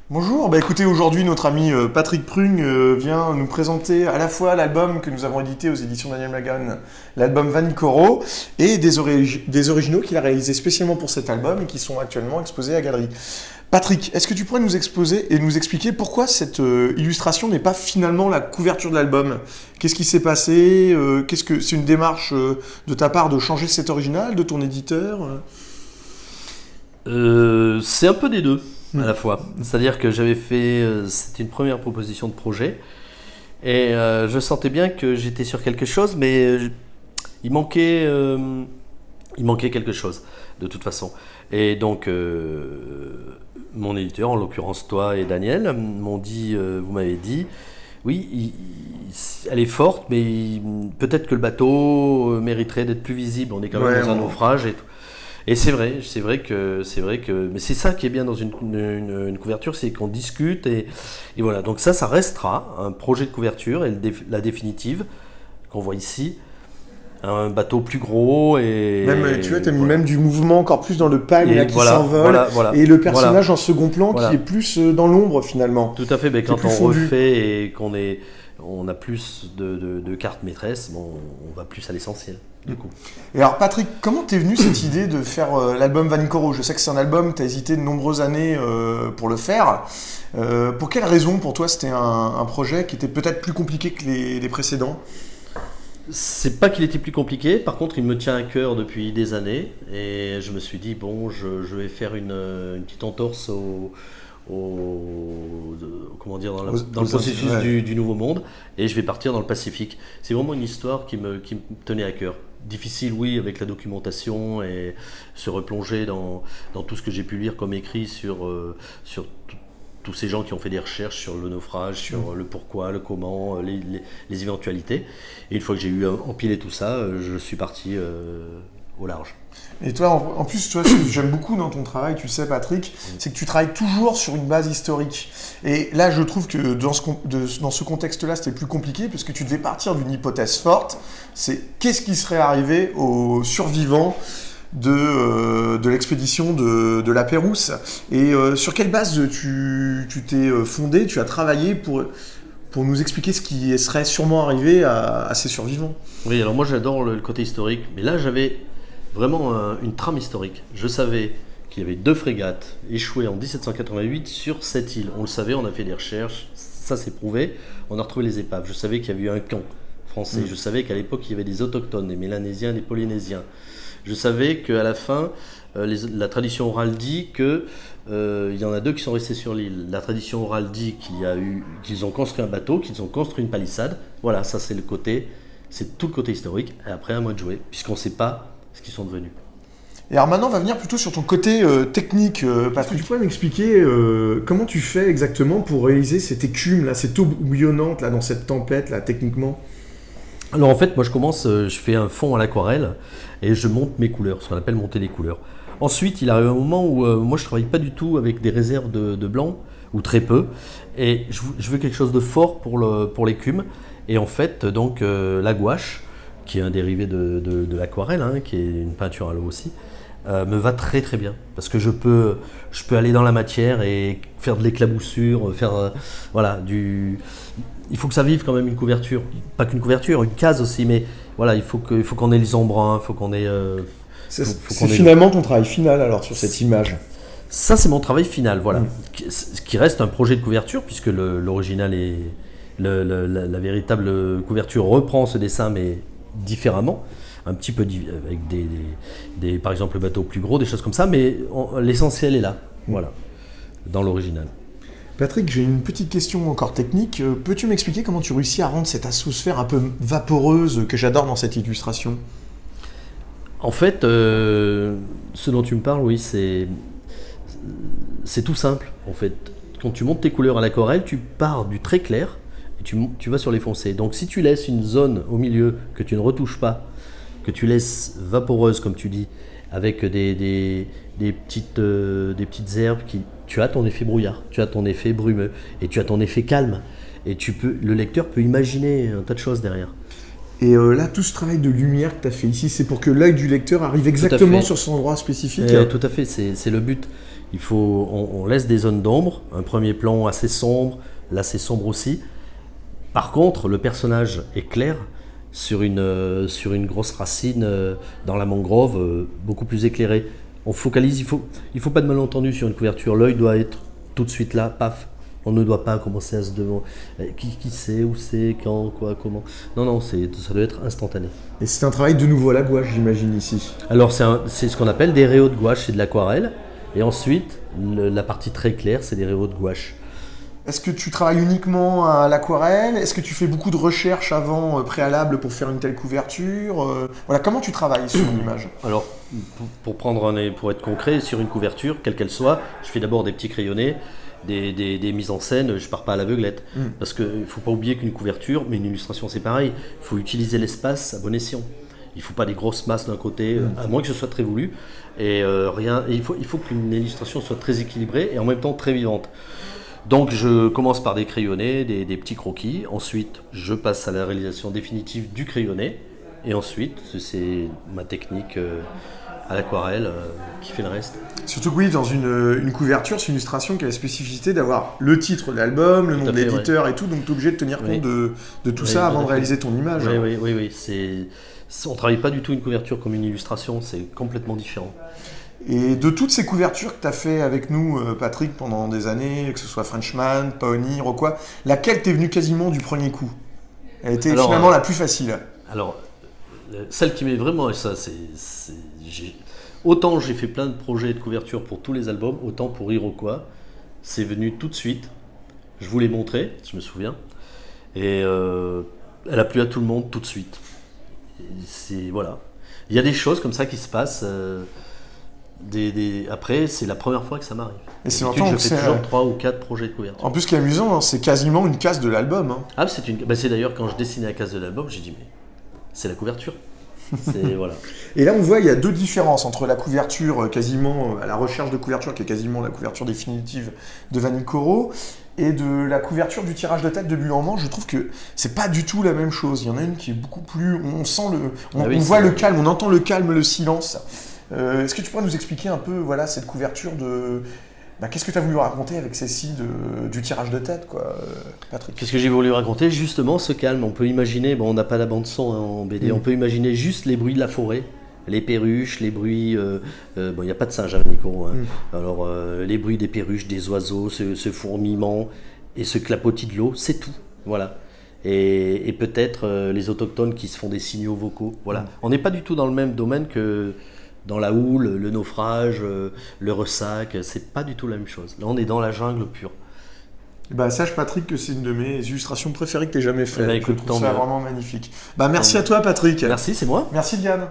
Bonjour, écoutez, aujourd'hui notre ami Patrick Prung vient nous présenter à la fois l'album que nous avons édité aux éditions Daniel Magan, l'album Vanikoro, et des originaux qu'il a réalisés spécialement pour cet album et qui sont actuellement exposés à Galerie. Patrick, est-ce que tu pourrais nous exposer et nous expliquer pourquoi cette illustration n'est pas finalement la couverture de l'album? Qu'est-ce qui s'est passé? Qu'est-ce que c'est une démarche de ta part de changer cet original, de ton éditeur? C'est un peu des deux à la fois. C'est-à-dire que j'avais fait, c'était une première proposition de projet et je sentais bien que j'étais sur quelque chose, mais il manquait, il manquait quelque chose de toute façon. Et donc mon éditeur, en l'occurrence toi et Daniel, m'ont dit, vous m'avez dit, oui, elle est forte, mais peut-être que le bateau mériterait d'être plus visible. On est quand même dans un naufrage et tout. Et c'est vrai que, mais c'est ça qui est bien dans une couverture, c'est qu'on discute et voilà. Donc ça restera un projet de couverture et la définitive qu'on voit ici, un bateau plus gros et même, tu vois, t'as mis même du mouvement encore plus dans le pagne là, qui voilà, s'envole voilà, et le personnage en second plan voilà. qui est plus dans l'ombre finalement. Tout à fait. Mais quand on refait et on a plus de cartes maîtresses, bon, on va plus à l'essentiel. Du coup. Et alors Patrick, comment t'es venu cette idée de faire l'album Vanikoro? Je sais que c'est un album, tu as hésité de nombreuses années pour le faire. Pour quelle raison pour toi c'était un projet qui était peut-être plus compliqué que les précédents? C'est pas qu'il était plus compliqué, par contre il me tient à cœur depuis des années et je me suis dit bon je vais faire une petite entorse comment dire, dans le processus du Nouveau Monde et je vais partir dans le Pacifique. C'est vraiment une histoire qui me tenait à cœur. Difficile, oui, avec la documentation et se replonger dans tout ce que j'ai pu lire comme écrit sur tous ces gens qui ont fait des recherches sur le naufrage, sur le pourquoi, le comment, les éventualités. Et une fois que j'ai eu empilé tout ça, je suis parti au large. Et toi, en plus, toi, ce que j'aime beaucoup dans ton travail, tu sais, Patrick, c'est que tu travailles toujours sur une base historique. Et là, je trouve que dans ce contexte-là, c'était plus compliqué, parce que tu devais partir d'une hypothèse forte, c'est qu'est-ce qui serait arrivé aux survivants de l'expédition de la Pérouse. Et sur quelle base tu t'es fondé, tu as travaillé pour nous expliquer ce qui serait sûrement arrivé à ces survivants? Oui, alors moi j'adore le côté historique, mais là j'avais vraiment une trame historique. Je savais qu'il y avait 2 frégates échouées en 1788 sur cette île. On le savait, on a fait des recherches, ça s'est prouvé. On a retrouvé les épaves. Je savais qu'il y avait eu un camp français. Je savais qu'à l'époque il y avait des autochtones, des Mélanésiens, des Polynésiens. Je savais qu'à la fin, la tradition orale dit qu'il y en a 2 qui sont restés sur l'île. La tradition orale dit qu'ils ont construit un bateau, qu'ils ont construit une palissade. Voilà, ça c'est tout le côté historique. Et après, à moi de jouer, puisqu'on ne sait pas ce qu'ils sont devenus. Et alors maintenant, on va venir plutôt sur ton côté technique, Patrick. Tu pourrais m'expliquer comment tu fais exactement pour réaliser cette écume, là, cette eau bouillonnante là, dans cette tempête, là, techniquement? Alors en fait, moi je fais un fond à l'aquarelle et je monte mes couleurs, ce qu'on appelle monter les couleurs. Ensuite, il arrive un moment où moi je ne travaille pas du tout avec des réserves de blanc, ou très peu, et je veux quelque chose de fort pour l'écume. Et en fait, donc la gouache, qui est un dérivé de l'aquarelle, hein, qui est une peinture à l'eau aussi, me va très très bien, parce que je peux aller dans la matière et faire de l'éclaboussure, voilà, il faut que ça vive quand même une couverture, pas qu'une couverture, une case aussi, mais voilà, il faut qu'on ait les embruns, il faut qu'on ait... c'est finalement ton travail final alors sur cette image? Ça c'est mon travail final, voilà, qui reste un projet de couverture, puisque l'original et la véritable couverture reprend ce dessin, mais différemment, un petit peu avec par exemple le bateau plus gros, des choses comme ça, mais l'essentiel est là, voilà, dans l'original. Patrick, j'ai une petite question encore technique. Peux-tu m'expliquer comment tu réussis à rendre cette atmosphère un peu vaporeuse que j'adore dans cette illustration? En fait, ce dont tu me parles, oui, c'est tout simple. En fait, quand tu montes tes couleurs à l'aquarelle, tu pars du très clair et tu vas sur les foncés. Donc si tu laisses une zone au milieu que tu ne retouches pas, que tu laisses vaporeuse, comme tu dis, avec des petites herbes, tu as ton effet brouillard, tu as ton effet brumeux, et tu as ton effet calme. Et le lecteur peut imaginer un tas de choses derrière. Et là, tout ce travail de lumière que tu as fait ici, c'est pour que l'œil du lecteur arrive exactement sur son endroit spécifique. Tout à fait, c'est le but. On laisse des zones d'ombre, un premier plan assez sombre, là c'est sombre aussi. Par contre, le personnage est clair sur une grosse racine dans la mangrove, beaucoup plus éclairée. On focalise, il faut pas de malentendu sur une couverture. L'œil doit être tout de suite là, paf. On ne doit pas commencer à se demander qui c'est, où c'est, quand, quoi, comment. Non, non, ça doit être instantané. Et c'est un travail de nouveau à la gouache, j'imagine, ici. Alors, c'est ce qu'on appelle des réaux de gouache, c'est de l'aquarelle. Et ensuite, la partie très claire, c'est des réaux de gouache. Est-ce que tu travailles uniquement à l'aquarelle? Est-ce que tu fais beaucoup de recherches avant, préalables, pour faire une telle couverture? Voilà, comment tu travailles sur une image? Alors, pour être concret, sur une couverture, quelle qu'elle soit, je fais d'abord des petits crayonnés, des mises en scène, je pars pas à l'aveuglette. Parce qu'il ne faut pas oublier qu'une couverture, mais une illustration c'est pareil, il faut utiliser l'espace à bon escient. Il ne faut pas des grosses masses d'un côté, à moins que ce soit très voulu. Et il faut qu'une illustration soit très équilibrée et en même temps très vivante. Donc je commence par des crayonnés, des petits croquis. Ensuite, je passe à la réalisation définitive du crayonné. Et ensuite, c'est ma technique à l'aquarelle qui fait le reste. Surtout que oui, dans une couverture, c'est une illustration qui a la spécificité d'avoir le titre de l'album, le nom de l'éditeur et tout. Donc tu es obligé de tenir compte de tout ça avant de réaliser ton image. Oui. On ne travaille pas du tout une couverture comme une illustration, c'est complètement différent. Et de toutes ces couvertures que tu as fait avec nous, Patrick, pendant des années, que ce soit Frenchman, Pawnee, Rockway, laquelle t'es venue quasiment du premier coup? Elle était finalement la plus facile. Alors, celle qui m'est vraiment... Autant j'ai fait plein de projets de couverture pour tous les albums, autant pour Iroquois, c'est venu tout de suite. Je vous l'ai montré, je me souviens. Et elle a plu à tout le monde tout de suite. Voilà. Il y a des choses comme ça qui se passent... Après, c'est la première fois que ça m'arrive. Et c'est longtemps que je fais toujours 3 ou 4 projets de couverture. En plus, ce qui est amusant, c'est quasiment une case de l'album. Ah, c'est d'ailleurs quand je dessinais la case de l'album, j'ai dit mais c'est la couverture. Voilà. Et là, on voit, il y a deux différences entre la couverture quasiment à la recherche de couverture, qui est quasiment la couverture définitive de Vanikoro, et de la couverture du tirage de tête de Bulle en Manche. Je trouve que c'est pas du tout la même chose. Il y en a une qui est beaucoup plus, on sent on voit le calme, on entend le calme, le silence. Est-ce que tu pourrais nous expliquer un peu cette couverture de... qu'est-ce que tu as voulu raconter avec celle-ci du tirage de tête, Patrick? Qu'est-ce que j'ai voulu raconter? Justement, ce calme. On peut imaginer, on n'a pas la bande-son en BD, on peut imaginer juste les bruits de la forêt, les perruches, les bruits... il n'y a pas de singe à Vanikoro. Alors, les bruits des perruches, des oiseaux, ce fourmillement et ce clapotis de l'eau, c'est tout. Voilà. Et peut-être les autochtones qui se font des signaux vocaux. Voilà. On n'est pas du tout dans le même domaine que... dans la houle, le naufrage, le ressac, c'est pas du tout la même chose. Là, on est dans la jungle pure. Sache, Patrick, que c'est une de mes illustrations préférées que tu aies jamais faites. Écoute, je trouve ça vraiment magnifique. Merci à toi, Patrick. Merci, c'est moi. Merci, Diane.